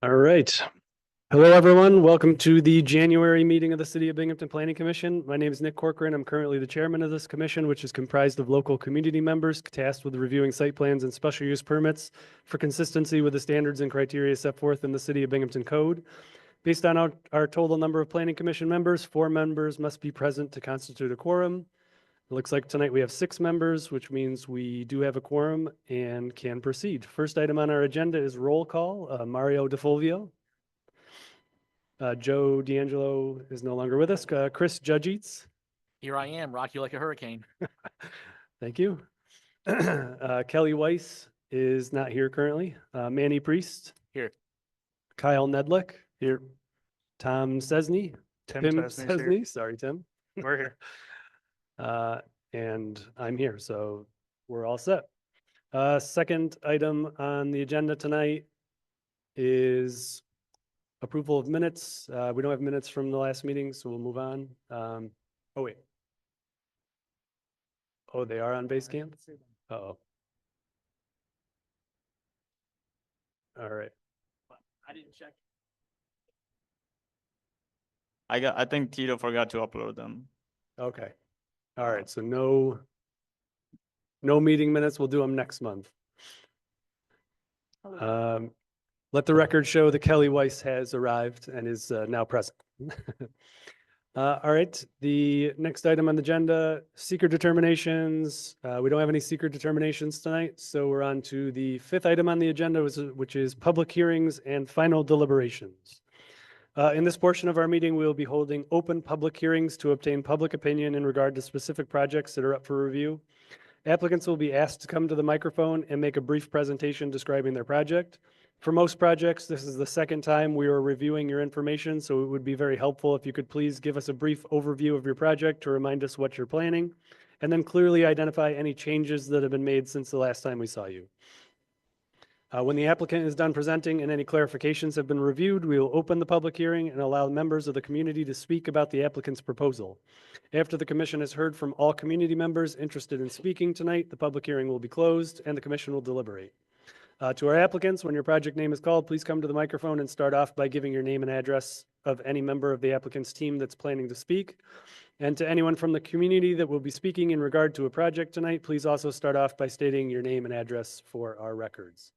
All right. Hello, everyone. Welcome to the January meeting of the City of Binghamton Planning Commission. My name is Nick Corcoran. I'm currently the chairman of this commission, which is comprised of local community members tasked with reviewing site plans and special use permits for consistency with the standards and criteria set forth in the City of Binghamton Code. Based on our total number of planning commission members, 4 members must be present to constitute a quorum. It looks like tonight we have 6 members, which means we do have a quorum and can proceed. First item on our agenda is roll call. Mario DeFulvio. Joe D'Angelo is no longer with us. Chris Judgeets. Here I am, rock you like a hurricane. Thank you. Kelly Weiss is not here currently. Manny Priest. Here. Kyle Nedlick. Here. Tom Cesney. Tim Tim Chesney's here. Cesney. Sorry, Tim. We're here. And I'm here, so we're all set. Second item on the agenda tonight is approval of minutes. We don't have minutes from the last meeting, so we'll move on. Oh, wait. Oh, they are on Basecamp? Uh-oh. All right. I didn't check. I think Tito forgot to upload them. Okay. All right. So no meeting minutes. We'll do them next month. Let the record show that Kelly Weiss has arrived and is now present. All right. The next item on the agenda, secret determinations. We don't have any secret determinations tonight, so we're on to the 5th item on the agenda, which is public hearings and final deliberations. In this portion of our meeting, we will be holding open public hearings to obtain public opinion in regard to specific projects that are up for review. Applicants will be asked to come to the microphone and make a brief presentation describing their project. For most projects, this is the second time we are reviewing your information, so it would be very helpful if you could please give us a brief overview of your project to remind us what you're planning, and then clearly identify any changes that have been made since the last time we saw you. When the applicant is done presenting and any clarifications have been reviewed, we will open the public hearing and allow members of the community to speak about the applicant's proposal. After the commission has heard from all community members interested in speaking tonight, the public hearing will be closed and the commission will deliberate. To our applicants, when your project name is called, please come to the microphone and start off by giving your name and address of any member of the applicant's team that's planning to speak. And to anyone from the community that will be speaking in regard to a project tonight, please also start off by stating your name and address for our records.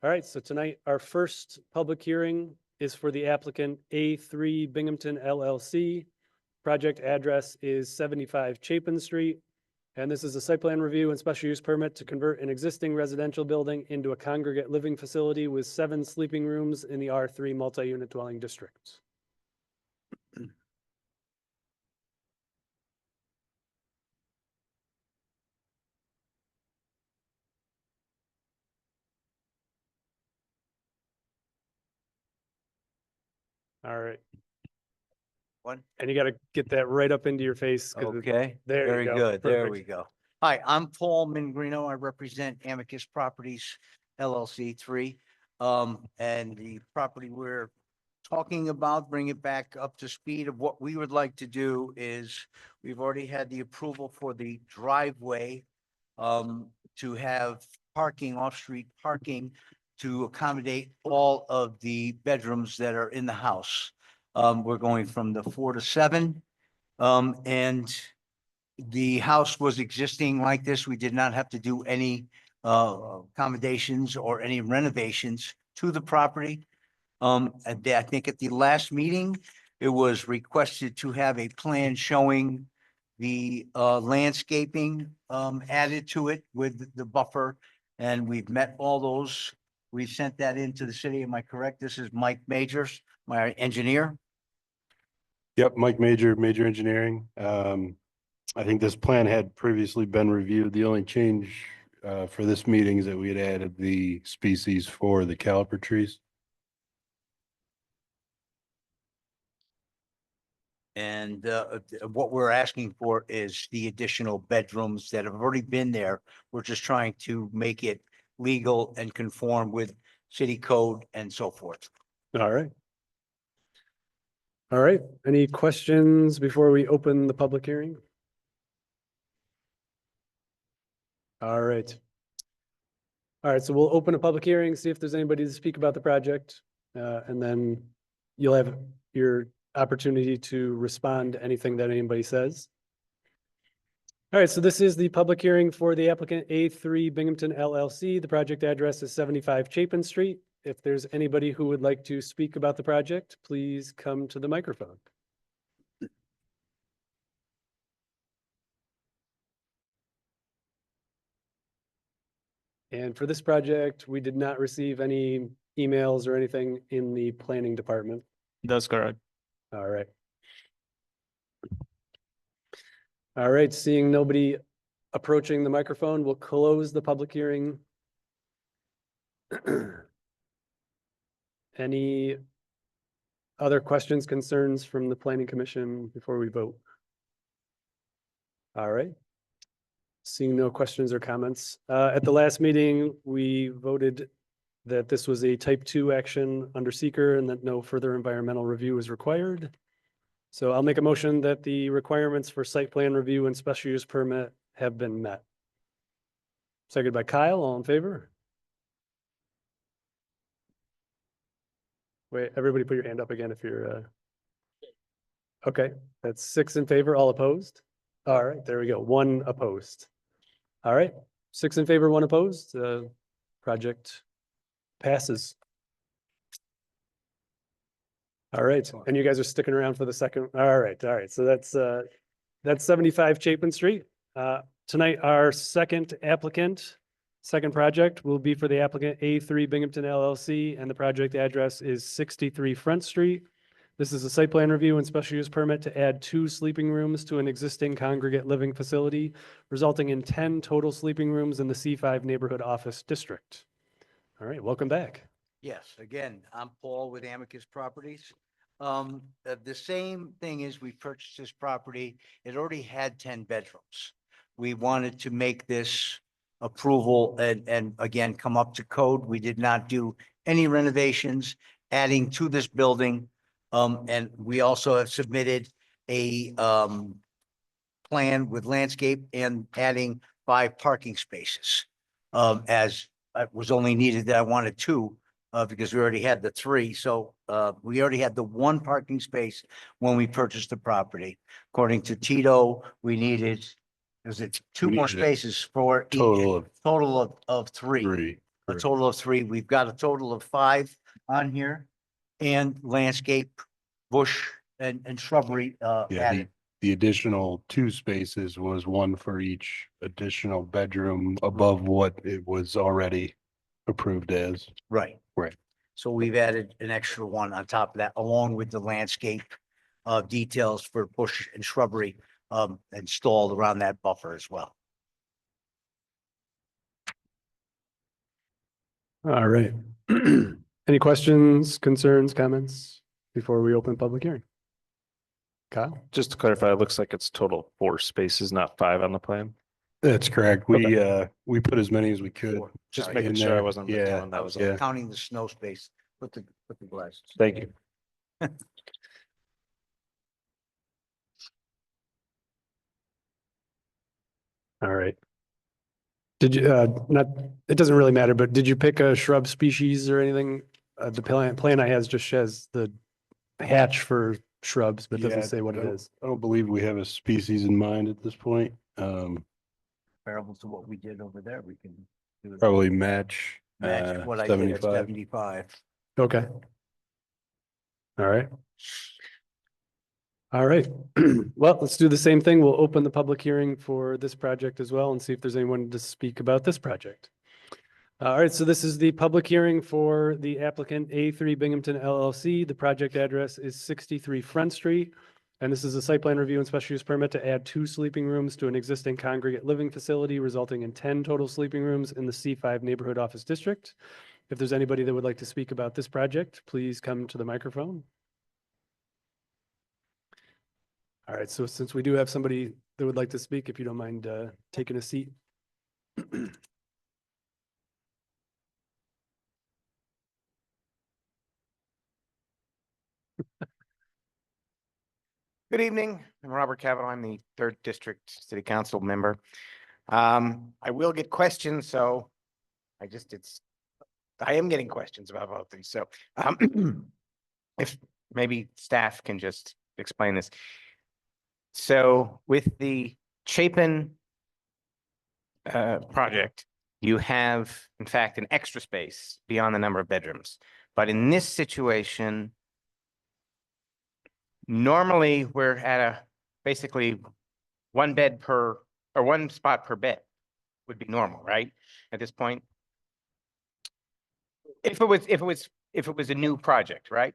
All right, so tonight, our first public hearing is for the applicant A3 Binghamton LLC. Project address is 75 Chapin Street. And this is a site plan review and special use permit to convert an existing residential building into a congregate living facility with 7 sleeping rooms in the R3 multi-unit dwelling district. All right. One. And you got to get that right up into your face. Okay, There you very go. good. There Perfect. we go. Hi, I'm Paul Mingrino. I represent Amicus Properties LLC 3. And the property we're talking about, bring it back up to speed of what we would like to do is we've already had the approval for the driveway to have parking, off-street parking to accommodate all of the bedrooms that are in the house. We're going from the 4 to 7. And the house was existing like this. We did not have to do any accommodations or any renovations to the property. And I think at the last meeting, it was requested to have a plan showing the landscaping added to it with the buffer. And we've met all those. We've sent that into the city. Am I correct? This is Mike Majors, my engineer. Yep, Mike Major, Major Engineering. I think this plan had previously been reviewed. The only change for this meeting is that we had added the species for the caliper trees. And what we're asking for is the additional bedrooms that have already been there. We're just trying to make it legal and conform with city code and so forth. All right. All right. Any questions before we open the public hearing? All right. All right, so we'll open a public hearing, see if there's anybody to speak about the project. And then you'll have your opportunity to respond to anything that anybody says. All right, so this is the public hearing for the applicant A3 Binghamton LLC. The project address is 75 Chapin Street. If there's anybody who would like to speak about the project, please come to the microphone. And for this project, we did not receive any emails or anything in the planning department. That's correct. All right. All right, seeing nobody approaching the microphone, we'll close the public hearing. Any other questions, concerns from the planning commission before we vote? All right. Seeing no questions or comments. At the last meeting, we voted that this was a type 2 action under seeker and that no further environmental review is required. So I'll make a motion that the requirements for site plan review and special use permit have been met. Seconded by Kyle, all in favor? Wait, everybody put your hand up again if you're, okay, that's 6 in favor, all opposed? All right, there we go, 1 opposed. All right, 6 in favor, 1 opposed, project passes. All right, and you guys are sticking around for the second, all right, so that's 75 Chapin Street. Tonight, our second project will be for the applicant A3 Binghamton LLC, and the project address is 63 Front Street. This is a site plan review and special use permit to add 2 sleeping rooms to an existing congregate living facility, resulting in 10 total sleeping rooms in the C5 Neighborhood Office District. All right, welcome back. Yes, again, I'm Paul with Amicus Properties. The same thing is we purchased this property. It already had 10 bedrooms. We wanted to make this approval and again, come up to code. We did not do any renovations, adding to this building. And we also have submitted a plan with landscape and adding 5 parking spaces. As was only needed that I wanted 2. Because we already had the 3. So we already had the 1 parking space when we purchased the property. According to Tito, we needed, was it 2 We more needed a spaces for each? Total of 3. 3. A total of 3. We've got a total of 5 on here. And landscape, bush and shrubbery Yeah, added. the additional 2 spaces was 1 for each additional bedroom above what it was already approved as. Right. Right. So we've added an extra 1 on top of that, along with the landscape details for bush and shrubbery installed around that buffer as well. All right. Any questions, concerns, comments before we open public hearing? Kyle? Just to clarify, it looks like it's total 4 spaces, not 5 on the plan. That's correct. We put as many as we could. Just in making sure I there. wasn't Yeah, missing one. That was all. yeah. Counting the snow space, put the glasses. Thank you. All right. Did you, not, it doesn't really matter, but did you pick a shrub species or anything? The plan I has just has the hatch for shrubs, but doesn't Yeah, say what it I don't- is. I don't believe we have a species in mind at this point. Comparable to what we did over there, we can do it. Probably match. Match what I did at 75. 75. Okay. All right. All right. Well, let's do the same thing. We'll open the public hearing for this project as well and see if there's anyone to speak about this project. All right, so this is the public hearing for the applicant A3 Binghamton LLC. The project address is 63 Front Street. And this is a site plan review and special use permit to add 2 sleeping rooms to an existing congregate living facility, resulting in 10 total sleeping rooms in the C5 Neighborhood Office District. If there's anybody that would like to speak about this project, please come to the microphone. All right, so since we do have somebody that would like to speak, if you don't mind taking a seat. Good evening. I'm Robert Cavanaugh. I'm the 3rd District City Council member. I will get questions, so I just did I am getting questions about both these, so if maybe staff can just explain this. So with the Chapin project, you have, in fact, an extra space beyond the number of bedrooms. But in this situation, normally we're at a, basically one bed per, or one spot per bed would be normal, right? At this point? If it was a new project, right?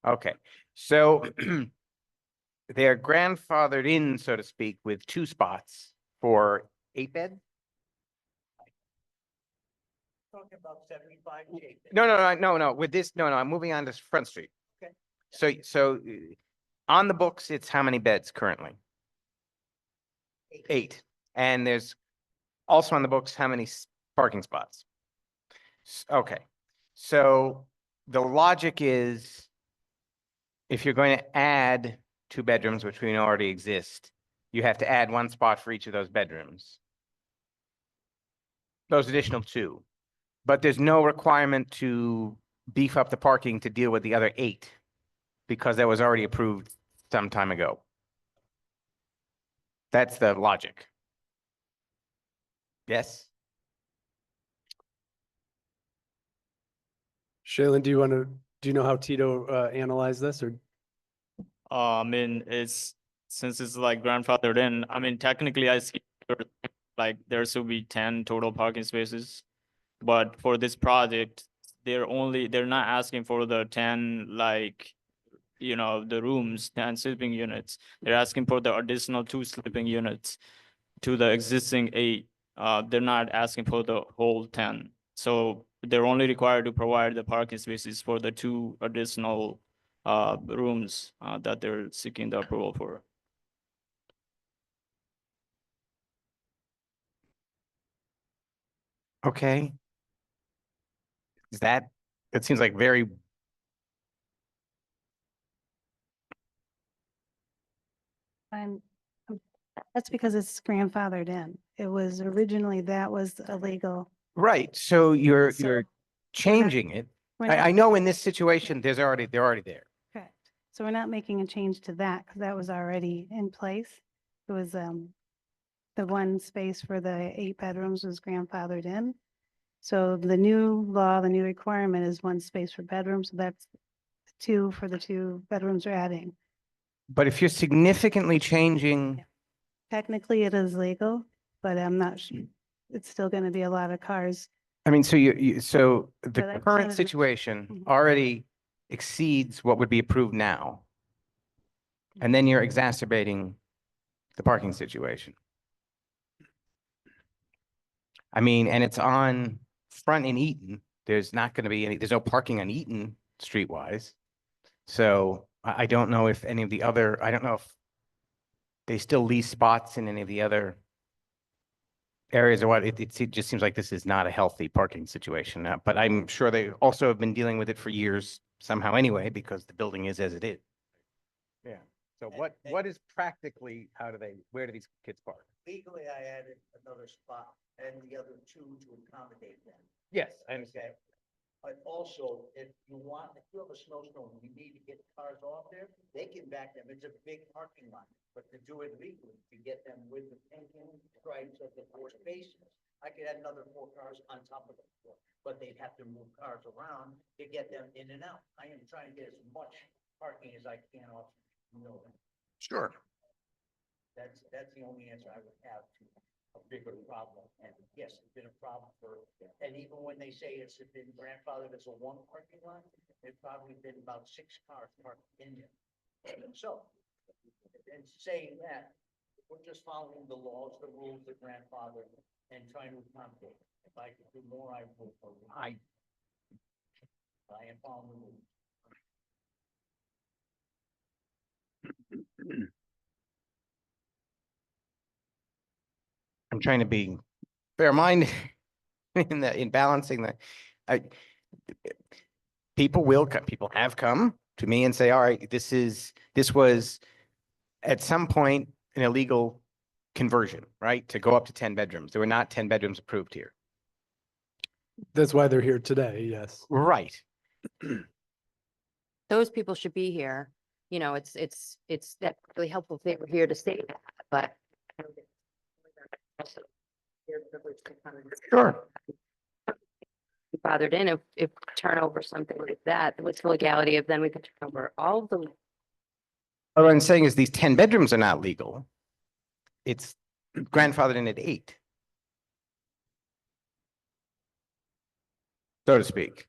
Okay, so they're grandfathered in, so to speak, with 2 spots for 8 bed? Talking about 75 Chapin. No, with this, no, I'm moving on to Front Street. Okay. So on the books, it's how many beds currently? 8. And there's also on the books, how many parking spots? Okay, so the logic is if you're going to add 2 bedrooms, which we know already exist, you have to add 1 spot for each of those bedrooms. Those additional 2. But there's no requirement to beef up the parking to deal with the other 8 because that was already approved some time ago. That's the logic. Yes? Shaylin, do you know how Tito analyzed this, or? I mean, since it's like grandfathered in, I mean, technically I see like there should be 10 total parking spaces. But for this project, they're not asking for the 10, like, you know, the rooms, 10 sleeping units. They're asking for the additional 2 sleeping units to the existing 8. They're not asking for the whole 10. So they're only required to provide the parking spaces for the 2 additional rooms that they're seeking the approval for. Okay. That seems like very, That's because it's grandfathered in. It was originally, that was illegal. right, so you're So, changing it. We're not- I know in this situation, they're already there. Correct. So we're not making a change to that because that was already in place. It was, the 1 space for the 8 bedrooms was grandfathered in. So the new law, the new requirement is 1 space per bedroom. So that's 2 for the 2 bedrooms we're adding. But if you're significantly changing, Technically, it is legal, but I'm not sure. It's still going to be a lot of cars. I mean, so so the that's kind current of- situation Mhm. already exceeds what would be approved now. And then you're exacerbating the parking situation. I mean, and it's on Front in Eaton. There's not going to be there's no parking on Eaton streetwise. So I don't know if any of the other, I don't know if they still lease spots in any of the other areas or what. It just seems like this is not a healthy parking situation. But I'm sure they also have been dealing with it for years somehow anyway, because the building is as it is. Yeah. So what is practically, where do these kids park? Legally, I added another spot and the other 2 to accommodate them. Yes, I understand. Okay. But also, if you have a snowstorm, you need to get cars off there, they can back them. It's a big parking lot. But to do it legally, to get them with the pinking stripes of the 4 spaces, I could add another 4 cars on top of the 4, but they'd have to move cars around to get them in and out. I am trying to get as much parking as I can off, Sure. That's the only answer I would have to a bigger problem. And yes, it's been a problem and even when they say it's been grandfathered as a 1 parking lot, it's probably been about 6 cars parked in there. So, and saying that, we're just following the laws, the rules, the grandfather, and trying to accommodate. If I could do more, I would. I am following the rules. I'm trying to be fair-minded in balancing people have come to me and say, all right, this was at some point an illegal conversion, right? To go up to 10 bedrooms. There were not 10 bedrooms approved here. That's why they're here today, yes. Right. Those people should be here. You know, it's that really helpful if they were here to say that, but. Sure. Bothered in if turn over something like that, what's the legality of then we could turn over all of them? What I'm saying is these 10 bedrooms are not legal. It's grandfathered in at 8. So to speak.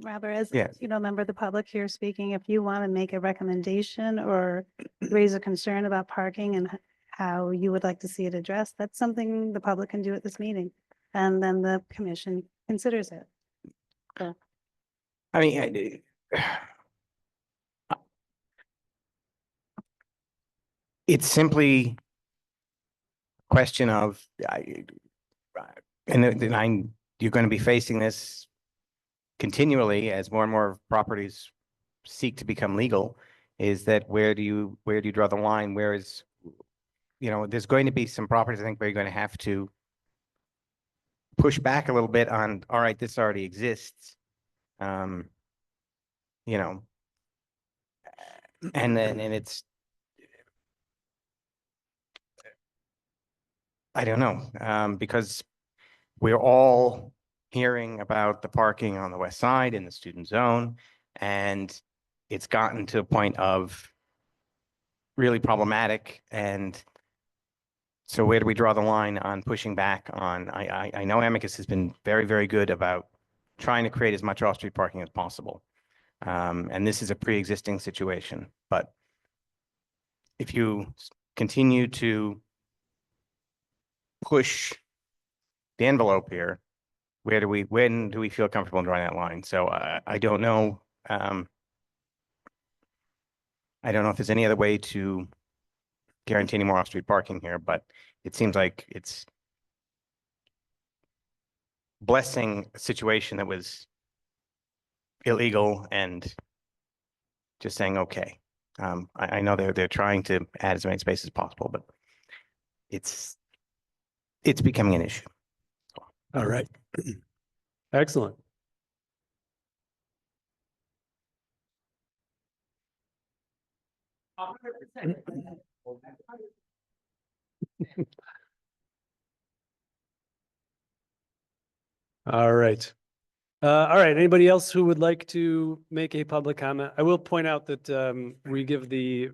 Robert, as, Yes. you know, member of the public here speaking, if you want to make a recommendation or raise a concern about parking and how you would like to see it addressed, that's something the public can do at this meeting. And then the commission considers it. I mean, it's simply a question of, and then you're going to be facing this continually as more and more properties seek to become legal, is that where do you draw the line? Where is, you know, there's going to be some properties, I think, where you're going to have to push back a little bit on, all right, this already exists. You know, and it's, I don't know, because we're all hearing about the parking on the west side in the student zone, and it's gotten to a point of really problematic. And so where do we draw the line on pushing back on, I know Amicus has been very, very good about trying to create as much off-street parking as possible. And this is a pre-existing situation, but if you continue to push the envelope here, when do we feel comfortable drawing that line? So I don't know. I don't know if there's any other way to guarantee any more off-street parking here, but it seems like it's blessing a situation that was illegal and just saying, okay. I know they're trying to add as many spaces as possible, but it's becoming an issue. All right. Excellent. All right. All right. Anybody else who would like to make a public comment? I will point out that we give the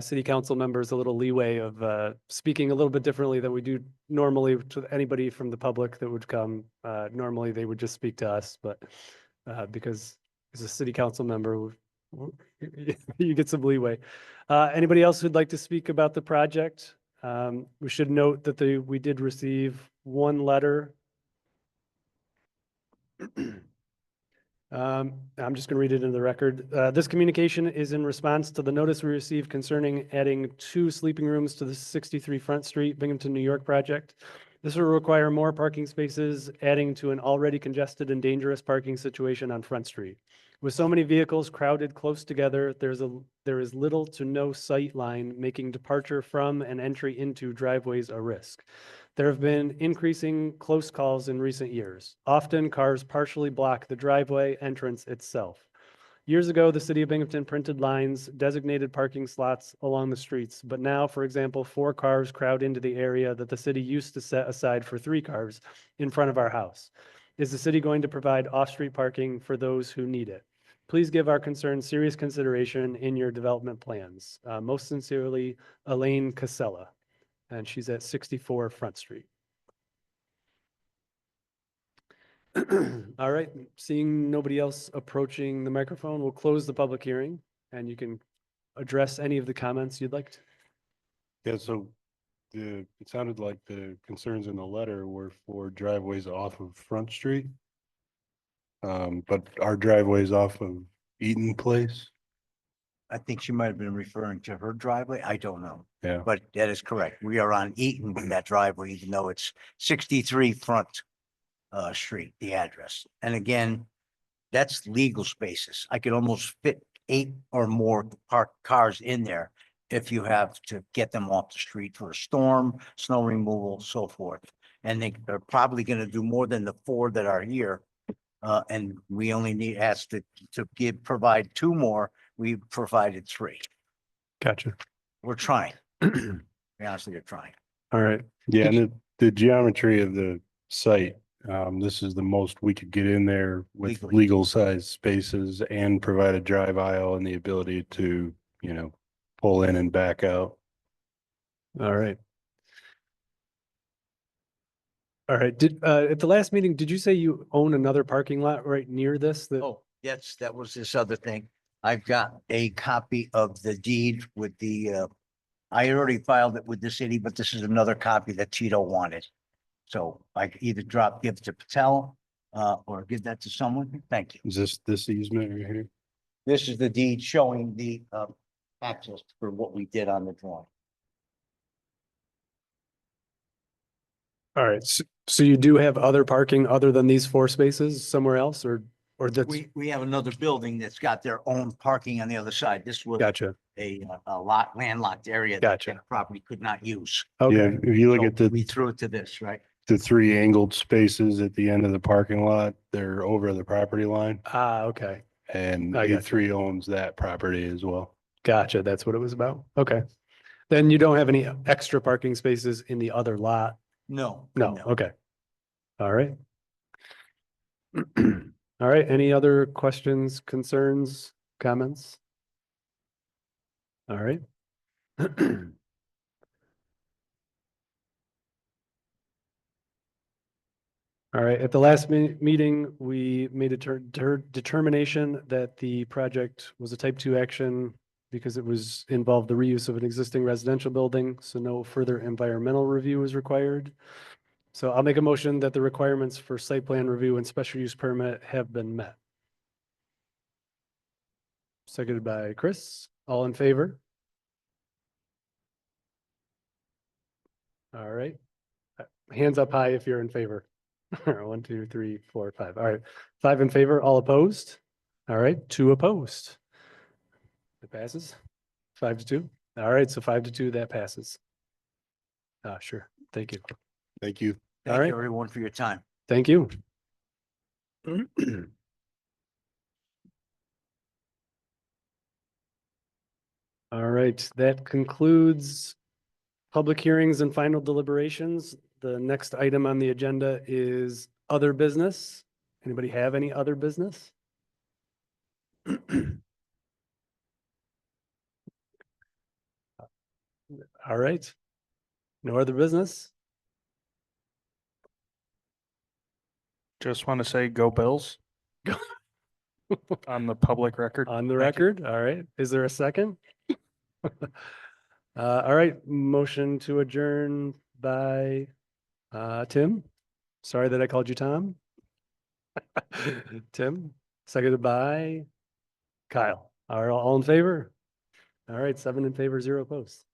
city council members a little leeway of speaking a little bit differently than we do normally to anybody from the public that would come. Normally, they would just speak to us, but because as a city council member, you get some leeway. Anybody else who'd like to speak about the project? We should note that we did receive one letter. I'm just going to read it into the record. This communication is in response to the notice we received concerning adding 2 sleeping rooms to the 63 Front Street, Binghamton, New York project. This will require more parking spaces, adding to an already congested and dangerous parking situation on Front Street. With so many vehicles crowded close together, there is little to no sight line, making departure from and entry into driveways a risk. There have been increasing close calls in recent years. Often cars partially block the driveway entrance itself. Years ago, the city of Binghamton printed lines, designated parking slots along the streets, but now, for example, 4 cars crowd into the area that the city used to set aside for 3 cars in front of our house. Is the city going to provide off-street parking for those who need it? Please give our concerns serious consideration in your development plans. Most sincerely, Elaine Casella. And she's at 64 Front Street. All right, seeing nobody else approaching the microphone, we'll close the public hearing and you can address any of the comments you'd like to. Yeah, so it sounded like the concerns in the letter were for driveways off of Front Street. But our driveways off of Eaton Place. I think she might have been referring to her driveway. I don't know, Yeah. but that is correct. We are on Eaton with that driveway, even though it's 63 Front Street, the address. And again, that's legal spaces. I could almost fit 8 or more parked cars in there if you have to get them off the street for a storm, snow removal, so forth. and they're probably gonna do more than the 4 that are here. And we only asked to provide 2 more. We provided 3. Gotcha. We're trying. We honestly are trying. All right. Yeah, Did and the geometry of the site, this is the most we could get in there with Legally. legal size spaces and provide a drive aisle and the ability to, you know, pull in and back out. All right. All right. Did, at the last meeting, did you say you own another parking lot right near this? That, Oh, yes, that was this other thing. I've got a copy of the deed with the, I already filed it with the city, but this is another copy that Tito wanted. So I could either give it to Patel, or give that to someone. Thank you. Is this easement right here? This is the deed showing the, access for what we did on the drawing. all right. So you do have other parking other than these 4 spaces somewhere else or that's, We have another building that's got their own parking on the other side. This was gotcha. a landlocked area that Gotcha. the property could not use. Yeah, Okay. if you look So at we the threw it to this, right? 3 angled spaces at the end of the parking lot, they're over the property line. Ah, okay. And I gotcha. A3 owns that property as well. Gotcha. That's what it was about. Okay. Then you don't have any extra parking spaces in the other lot? No. No. Okay. All right. All right. Any other questions, concerns, comments? All right. All right, at the last meeting, we made a determination that the project was a type 2 action because it was involved the reuse of an existing residential building, so no further environmental review is required. So I'll make a motion that the requirements for site plan review and special use permit have been met. Seconded by Chris, all in favor? All right. Hands up high if you're in favor. 1, 2, 3, 4, 5. All right. 5 in favor, all opposed? All right, 2 opposed. It passes. 5 to 2. All right, so 5 to 2, that passes. Sure. Thank you. Thank you. All Thank right. you, everyone, for your time. Thank you. All right, that concludes public hearings and final deliberations. The next item on the agenda is other business. Anybody have any other business? All right. No other business? Just want to say go Bills on the public record. On the Thank you. record? All right. Is there a second? All right, motion to adjourn by Tim. Sorry that I called you Tom. Tim, seconded by Kyle. All right, all in favor? All right, 7 in favor, 0 opposed.